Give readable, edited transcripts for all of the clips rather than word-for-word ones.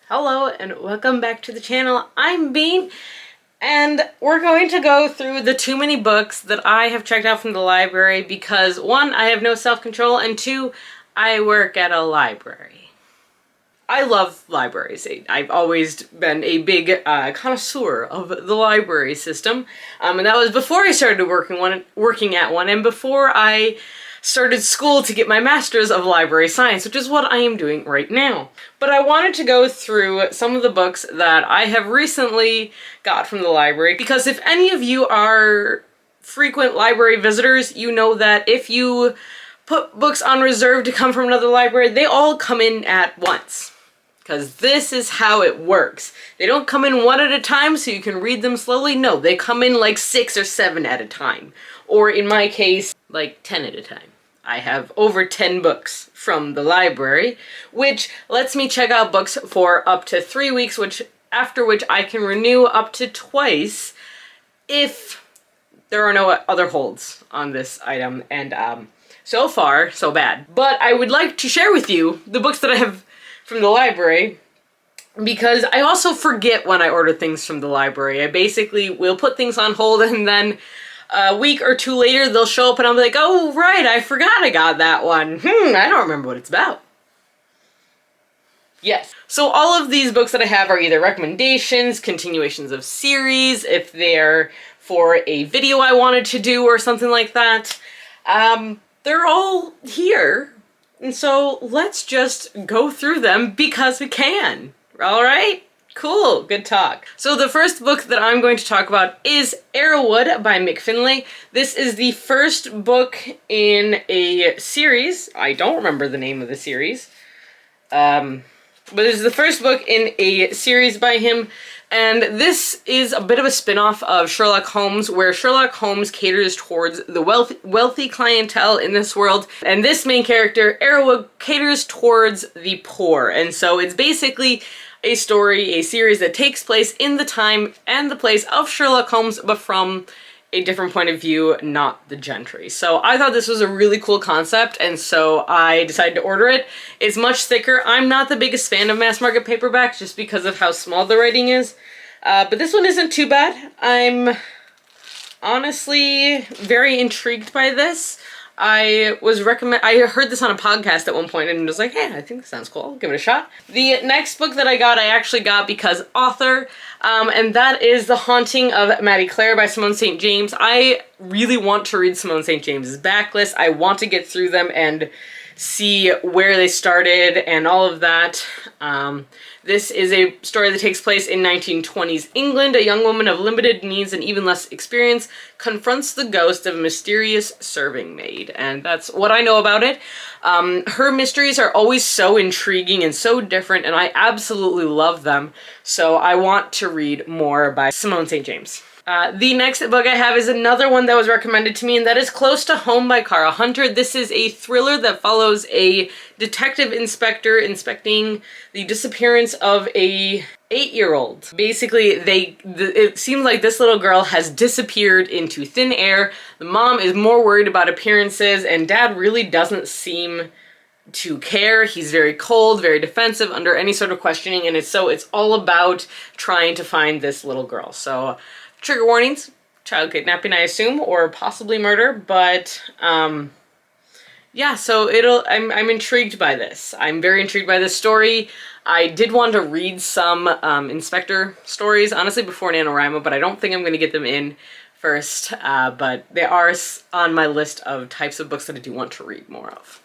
Hello and welcome back to the channel. I'm Bean and we're going to go through the too many books that I have checked out from the library because one, I have no self-control, and two, I work at a library. I love libraries. I've always been a big connoisseur of the library system, and that was before I started working at one and before I started school to get my master's of library science, which is what I am doing right now. But I wanted to go through some of the books that I have recently got from the library, because if any of you are frequent library visitors, you know that if you put books on reserve to come from another library, they all come in at once. Because this is how it works. They don't come in one at a time so you can read them slowly. No, they come in like 6 or 7 at a time. Or in my case, like 10 at a time. I have over 10 books from the library, which lets me check out books for up to 3 weeks, after which I can renew up to twice if there are no other holds on this item. And so far, so bad. But I would like to share with you the books that I have from the library, because I also forget when I order things from the library. I basically will put things on hold, and then a week or two later they'll show up and I'm like, oh right, I forgot I got that one. I don't remember what it's about. Yes. So all of these books that I have are either recommendations, continuations of series, if they're for a video I wanted to do or something like that. They're all here. And so let's just go through them because we can. All right? Cool, good talk. So the first book that I'm going to talk about is Arrowwood by Mick Finlay. This is the first book in a series. I don't remember the name of the series. But this is the first book in a series by him. And this is a bit of a spin-off of Sherlock Holmes, where Sherlock Holmes caters towards the wealthy clientele in this world. And this main character, Arrowwood, caters towards the poor. And so it's basically a series that takes place in the time and the place of Sherlock Holmes, but from a different point of view, not the gentry. So I thought this was a really cool concept, and so I decided to order it. It's much thicker. I'm not the biggest fan of mass market paperbacks just because of how small the writing is, but this one isn't too bad. I'm honestly very intrigued by this. I heard this on a podcast at one point and was like, hey, I think this sounds cool. I'll give it a shot. The next book that I actually got because author, and that is The Haunting of Maddie Clare by Simone St. James. I really want to read Simone St. James's backlist. I want to get through them and see where they started and all of that. This is a story that takes place in 1920s England. A young woman of limited means and even less experience confronts the ghost of a mysterious serving maid. And that's what I know about it. Her mysteries are always so intriguing and so different, and I absolutely love them. So I want to read more by Simone St. James. The next book I have is another one that was recommended to me, and that is Close to Home by Cara Hunter. This is a thriller that follows a detective inspector inspecting the disappearance of a 8-year-old. Basically, it seems like this little girl has disappeared into thin air. The mom is more worried about appearances, and dad really doesn't seem to care. He's very cold, very defensive under any sort of questioning, and it's all about trying to find this little girl. So trigger warnings, child kidnapping, I assume, or possibly murder, but yeah, so I'm intrigued by this. I'm very intrigued by this story. I did want to read some inspector stories, honestly, before NaNoWriMo, but I don't think I'm going to get them in first, but they are on my list of types of books that I do want to read more of.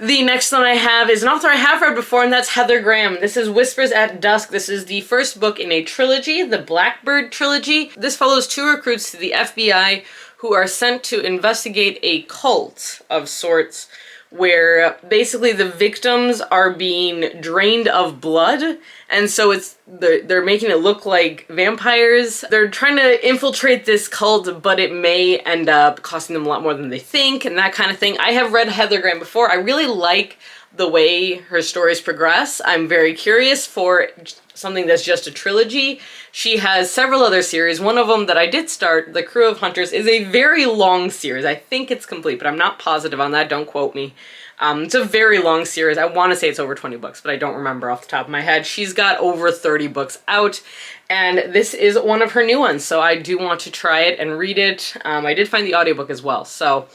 The next one I have is an author I have read before, and that's Heather Graham. This is Whispers at Dusk. This is the first book in a trilogy, the Blackbird trilogy. This follows 2 recruits to the FBI who are sent to investigate a cult of sorts, where basically the victims are being drained of blood, and so they're making it look like vampires. They're trying to infiltrate this cult, but it may end up costing them a lot more than they think, and that kind of thing. I have read Heather Graham before. I really like the way her stories progress. I'm very curious for something that's just a trilogy. She has several other series. One of them that I did start, The Crew of Hunters, is a very long series. I think it's complete, but I'm not positive on that. Don't quote me. It's a very long series. I want to say it's over 20 books, but I don't remember off the top of my head. She's got over 30 books out, and this is one of her new ones, so I do want to try it and read it. I did find the audiobook as well, so...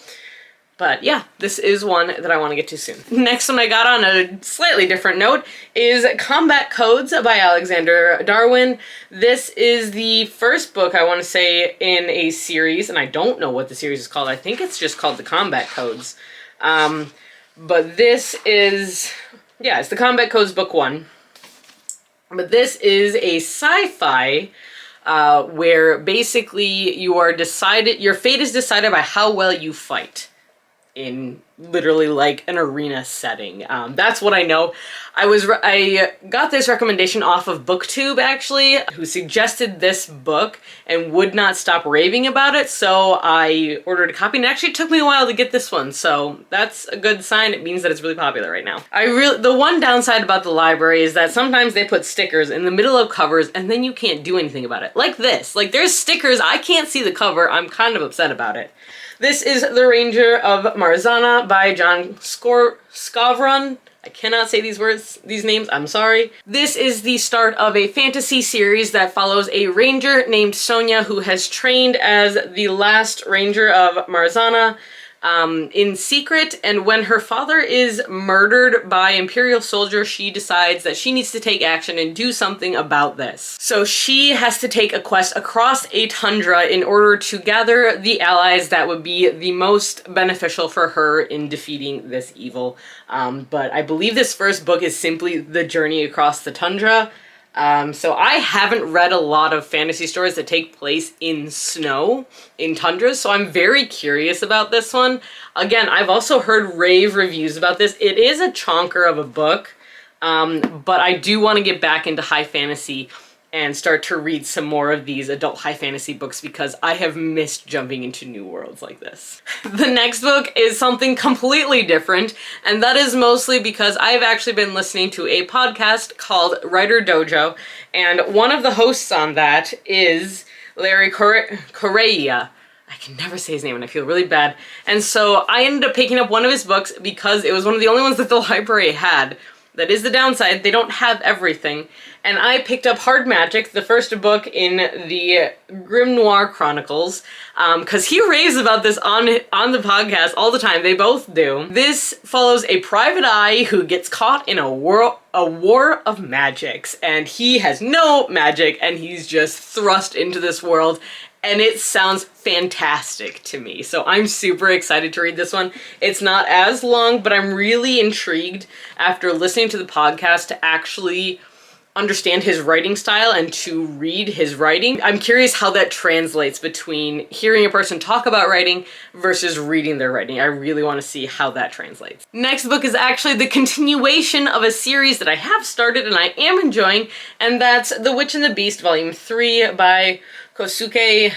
But yeah, this is one that I want to get to soon. Next one I got on a slightly different note is Combat Codes by Alexander Darwin. This is the first book, I want to say, in a series, and I don't know what the series is called. I think it's just called the Combat Codes. But this is, yeah, it's the Combat Codes book 1. But this is a sci-fi where basically your fate is decided by how well you fight. In literally like an arena setting. That's what I know. I got this recommendation off of BookTube, actually, who suggested this book and would not stop raving about it, so I ordered a copy, and it actually took me a while to get this one, so that's a good sign. It means that it's really popular right now. The one downside about the library is that sometimes they put stickers in the middle of covers, and then you can't do anything about it. Like this. Like, there's stickers, I can't see the cover, I'm kind of upset about it. This is The Ranger of Marzana by John Scavron. I cannot say these names, I'm sorry. This is the start of a fantasy series that follows a ranger named Sonia who has trained as the last ranger of Marzana in secret, and when her father is murdered by Imperial soldiers, she decides that she needs to take action and do something about this. So she has to take a quest across a tundra in order to gather the allies that would be the most beneficial for her in defeating this evil. But I believe this first book is simply the journey across the tundra. So I haven't read a lot of fantasy stories that take place in snow, in tundras, so I'm very curious about this one. Again, I've also heard rave reviews about this. It is a chonker of a book, but I do want to get back into high fantasy and start to read some more of these adult high fantasy books because I have missed jumping into new worlds like this. The next book is something completely different, and that is mostly because I've actually been listening to a podcast called Writer Dojo, and one of the hosts on that is Larry Correia. I can never say his name and I feel really bad. And so I ended up picking up one of his books because it was one of the only ones that the library had. That is the downside, they don't have everything. And I picked up Hard Magic, the first book in the Grimoire Chronicles, because he raves about this on the podcast all the time. They both do. This follows a private eye who gets caught in a war of magics, and he has no magic, and he's just thrust into this world. And it sounds fantastic to me, so I'm super excited to read this one. It's not as long, but I'm really intrigued after listening to the podcast to actually understand his writing style and to read his writing. I'm curious how that translates between hearing a person talk about writing versus reading their writing. I really want to see how that translates. Next book is actually the continuation of a series that I have started and I am enjoying, and that's The Witch and the Beast, Volume 3 by Kosuke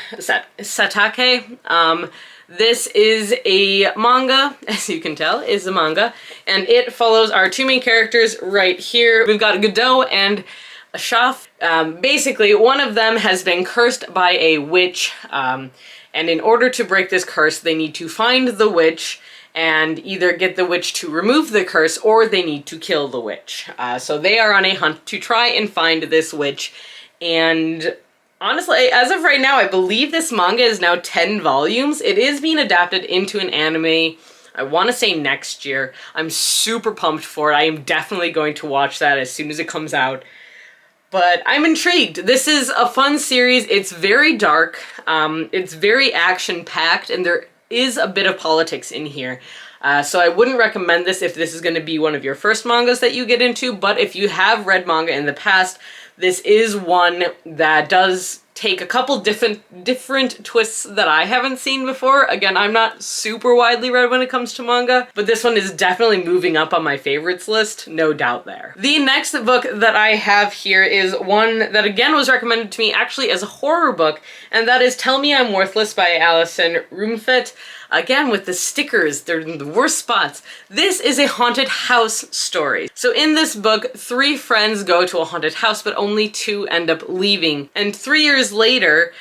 Satake. This is a manga, as you can tell, is a manga, and it follows our two main characters right here. We've got Godot and Ashaf. Basically, one of them has been cursed by a witch, and in order to break this curse, they need to find the witch and either get the witch to remove the curse or they need to kill the witch. So they are on a hunt to try and find this witch, and honestly, as of right now, I believe this manga is now 10 volumes. It is being adapted into an anime, I want to say next year. I'm super pumped for it. I am definitely going to watch that as soon as it comes out. But I'm intrigued. This is a fun series. It's very dark. It's very action-packed, and there is a bit of politics in here. So I wouldn't recommend this if this is going to be one of your first mangas that you get into, but if you have read manga in the past, this is one that does take a couple different twists that I haven't seen before. Again, I'm not super widely read when it comes to manga, but this one is definitely moving up on my favorites list, no doubt there. The next book that I have here is one that again was recommended to me actually as a horror book, and that is Tell Me I'm Worthless by Alison Rumfet. Again, with the stickers, they're in the worst spots. This is a haunted house story. So in this book, 3 friends go to a haunted house, but only 2 end up leaving. And 3 years later,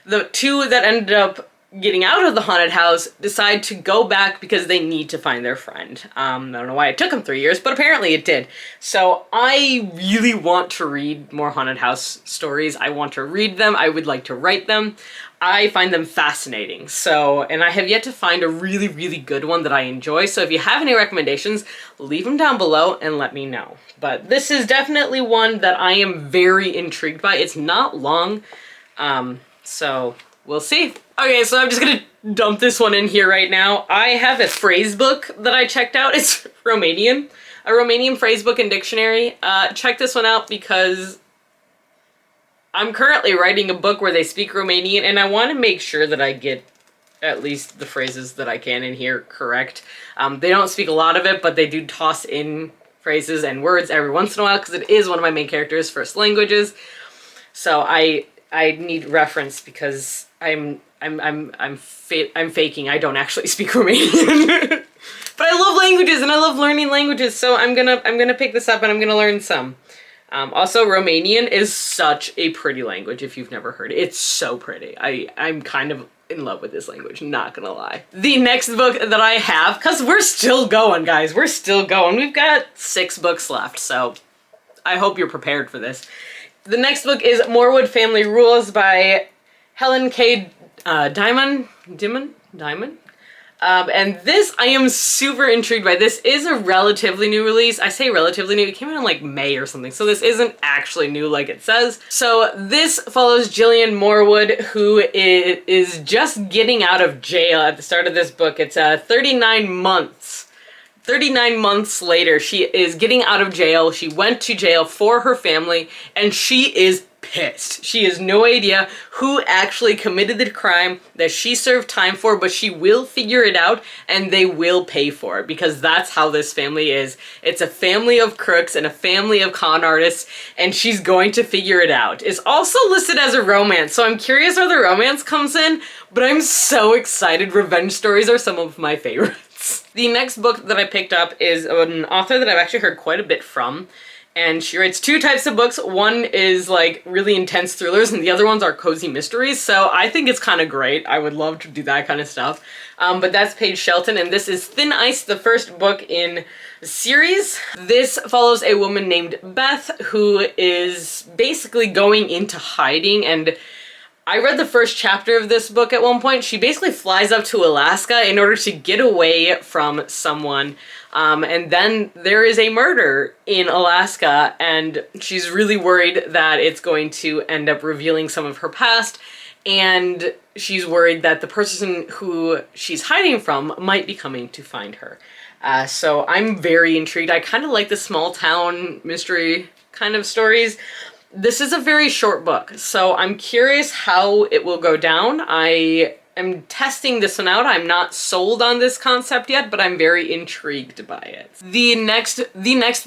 the 2 that ended up getting out of the haunted house, decide to go back because they need to find their friend. I don't know why it took them 3 years, but apparently it did. So I really want to read more haunted house stories. I want to read them. I would like to write them. I find them fascinating. So, and I have yet to find a really, really good one that I enjoy. So if you have any recommendations, leave them down below and let me know. But this is definitely one that I am very intrigued by. It's not long, so we'll see. Okay, so I'm just gonna dump this one in here right now. I have a phrase book that I checked out. It's Romanian. A Romanian phrase book and dictionary. Check this one out because I'm currently writing a book where they speak Romanian, and I want to make sure that I get at least the phrases that I can in here correct. They don't speak a lot of it, but they do toss in phrases and words every once in a while because it is one of my main characters' first languages. So I need reference because I'm faking. I don't actually speak Romanian. But I love languages and I love learning languages, so I'm gonna pick this up and I'm gonna learn some. Also, Romanian is such a pretty language if you've never heard it. It's so pretty. I'm kind of in love with this language, not gonna lie. The next book that I have, because we're still going, guys. We're still going. We've got 6 books left, so I hope you're prepared for this. The next book is Morewood Family Rules by Helen K. Diamond. And this, I am super intrigued by. This is a relatively new release. I say relatively new, it came out in like May or something, so this isn't actually new like it says. So this follows Gillian Morewood, who is just getting out of jail at the start of this book. It's 39 months. 39 months later, she is getting out of jail. She went to jail for her family, and she is pissed. She has no idea who actually committed the crime that she served time for, but she will figure it out, and they will pay for it, because that's how this family is. It's a family of crooks and a family of con artists, and she's going to figure it out. It's also listed as a romance, so I'm curious where the romance comes in, but I'm so excited. Revenge stories are some of my favorites. The next book that I picked up is an author that I've actually heard quite a bit from, and she writes 2 types of books. One is like really intense thrillers and the other ones are cozy mysteries, so I think it's kind of great. I would love to do that kind of stuff. But that's Paige Shelton, and this is Thin Ice, the first book in the series. This follows a woman named Beth who is basically going into hiding, and I read the first chapter of this book at one point. She basically flies up to Alaska in order to get away from someone. And then there is a murder in Alaska, and she's really worried that it's going to end up revealing some of her past. And she's worried that the person who she's hiding from might be coming to find her. So I'm very intrigued. I kind of like the small town mystery kind of stories. This is a very short book, so I'm curious how it will go down. I am testing this one out. I'm not sold on this concept yet, but I'm very intrigued by it. The next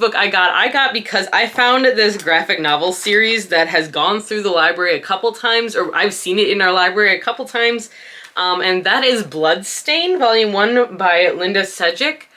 book I got because I found this graphic novel series that has gone through the library a couple times, or I've seen it in our library a couple times, and that is Bloodstain, Volume 1 by Linda Sedgwick.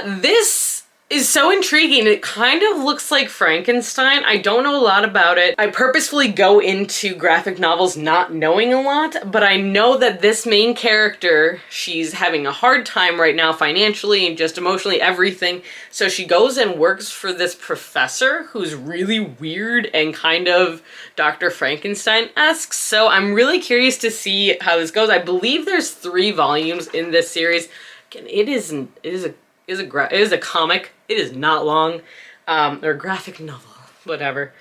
This is so intriguing. It kind of looks like Frankenstein. I don't know a lot about it. I purposefully go into graphic novels not knowing a lot, but I know that this main character, she's having a hard time right now financially and just emotionally, everything. So she goes and works for this professor who's really weird and kind of Dr. Frankenstein-esque. So I'm really curious to see how this goes. I believe there's 3 volumes in this series. Again, it is a comic. It is not long, or a graphic novel, whatever.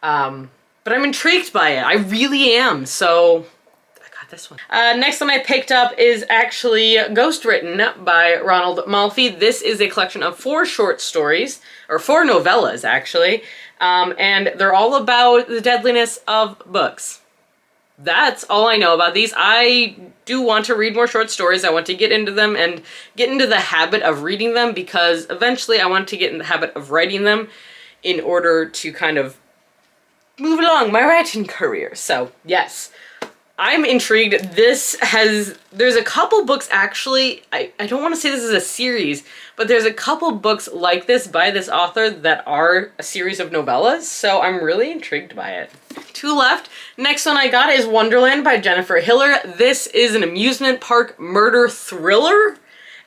But I'm intrigued by it. I really am. So I got this one. Next one I picked up is actually ghostwritten by Ronald Malfi. This is a collection of 4 short stories, or 4 novellas actually, and they're all about the deadliness of books. That's all I know about these. I do want to read more short stories. I want to get into them and get into the habit of reading them, because eventually I want to get in the habit of writing them in order to kind of move along my writing career. So yes, I'm intrigued. There's a couple books actually, I don't want to say this is a series, but there's a couple books like this by this author that are a series of novellas, so I'm really intrigued by it. 2 left. Next one I got is Wonderland by Jennifer Hiller. This is an amusement park murder thriller,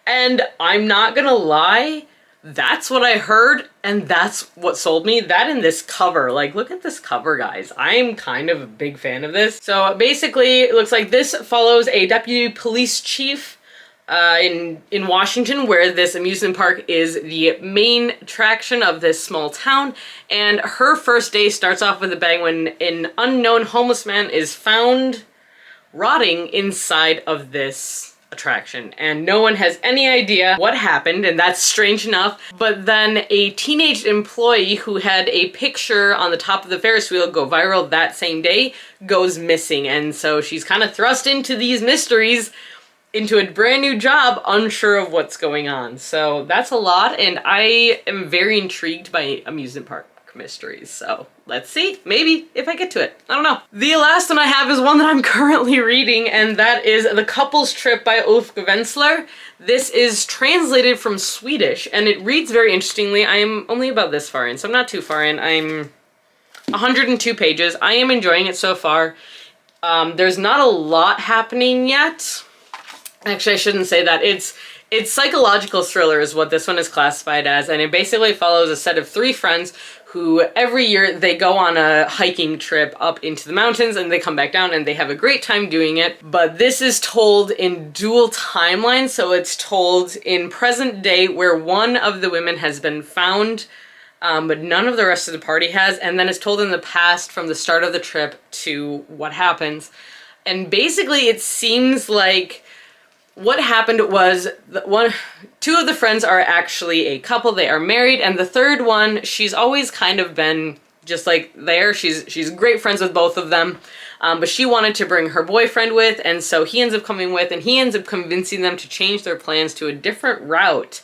and I'm not gonna lie, that's what I heard, and that's what sold me. That and this cover. Like, look at this cover, guys. I'm kind of a big fan of this. So basically, it looks like this follows a deputy police chief in Washington, where this amusement park is the main attraction of this small town. And her first day starts off with a bang when an unknown homeless man is found rotting inside of this attraction, and no one has any idea what happened, and that's strange enough. But then a teenage employee who had a picture on the top of the Ferris wheel go viral that same day goes missing, and so she's kind of thrust into these mysteries, into a brand new job, unsure of what's going on. So that's a lot, and I am very intrigued by amusement park mysteries, so let's see, maybe, if I get to it. I don't know. The last one I have is one that I'm currently reading, and that is The Couple's Trip by Ulf Gvensler. This is translated from Swedish, and it reads very interestingly. I am only about this far in, so I'm not too far in. I'm 102 pages. I am enjoying it so far. There's not a lot happening yet. Actually, I shouldn't say that. It's psychological thriller is what this one is classified as, and it basically follows a set of 3 friends who every year they go on a hiking trip up into the mountains and they come back down and they have a great time doing it. But this is told in dual timelines, so it's told in present day where one of the women has been found, but none of the rest of the party has, and then it's told in the past from the start of the trip to what happens. And basically it seems like what happened was two of the friends are actually a couple. They are married, and the third one, she's always kind of been just like there. She's great friends with both of them, but she wanted to bring her boyfriend with, and so he ends up coming with, and he ends up convincing them to change their plans to a different route.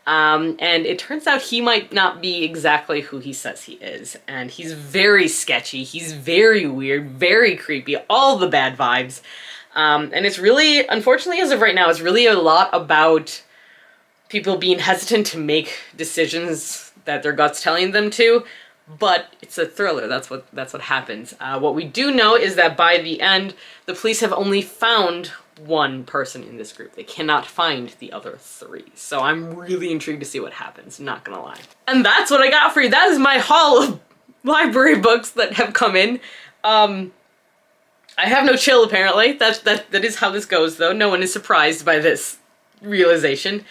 And it turns out he might not be exactly who he says he is, and he's very sketchy. He's very weird, very creepy, all the bad vibes. And it's really, unfortunately, as of right now, it's really a lot about people being hesitant to make decisions that their gut's telling them to, but it's a thriller. That's what happens. What we do know is that by the end, the police have only found one person in this group. They cannot find the other 3. So I'm really intrigued to see what happens, not gonna lie. And that's what I got for you. That is my haul of library books that have come in. I have no chill, apparently. That is how this goes, though. No one is surprised by this realization.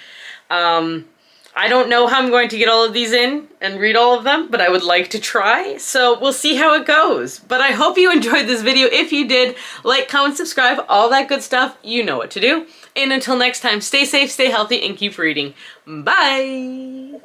I don't know how I'm going to get all of these in and read all of them, but I would like to try, so we'll see how it goes. But I hope you enjoyed this video. If you did, like, comment, subscribe, all that good stuff. You know what to do. And until next time, stay safe, stay healthy, and keep reading. Bye!